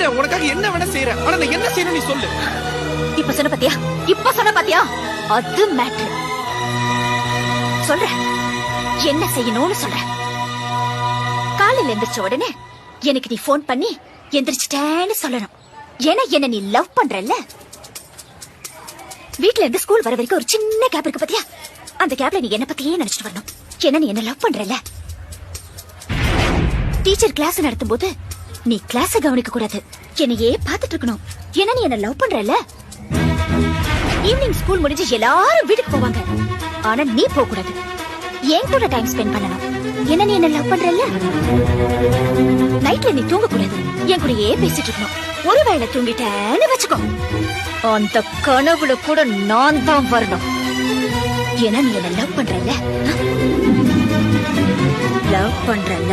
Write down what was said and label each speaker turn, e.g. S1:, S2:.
S1: செய்யறேன், உனக்காக என்ன வேணா செய்யறேன். ஆனா நான் என்ன செய்யணும் நீ சொல்லு.
S2: இப்ப சொன்ன பாத்தியா அது மேட்ரு. சொல்ற என்ன செய்யணும்னு சொல்ற. காலையில எந்திரிச்ச உடனே எனக்கு நீ போன் பண்ணி எந்திரிச்சிட்டேன்னு சொல்லணும். ஏன்னா என்ன நீ லவ் பண்றல்ல. வீட்ல இருந்து ஸ்கூல் வர வரைக்கும் ஒரு சின்ன கேப் இருக்கு பாத்தியா, அந்த கேப்ல நீ என்ன பத்தியே நினைச்சிட்டு வரணும். ஏன்னா நீ என்ன லவ் பண்றல்ல. டீச்சர் கிளாஸ் நடத்தும் போது நீ கிளாஸ கவனிக்க கூடாது, என்னையே பாத்துட்டு இருக்கணும். ஏன்னா நீ என்ன லவ் பண்றல்ல. ஈவினிங் ஸ்கூல் முடிஞ்சு எல்லாரும் வீட்டுக்கு போவாங்க, ஆனா நீ போக கூடாது, என் கூட டைம் ஸ்பெண்ட் பண்ணணும். ஏன்னா நீ என்ன லவ் பண்றல்ல. நைட்ல நீ தூங்க கூடாது, என் கூடயே பேசிட்டு இருக்கணும். ஒருவேளை தூங்கிட்டேன்னு வச்சுக்கோ, அந்த கனவுல கூட நான் தான் வரணும். ஏன்னா நீ என்ன லவ் பண்றல்ல. லவ் பண்றல்ல.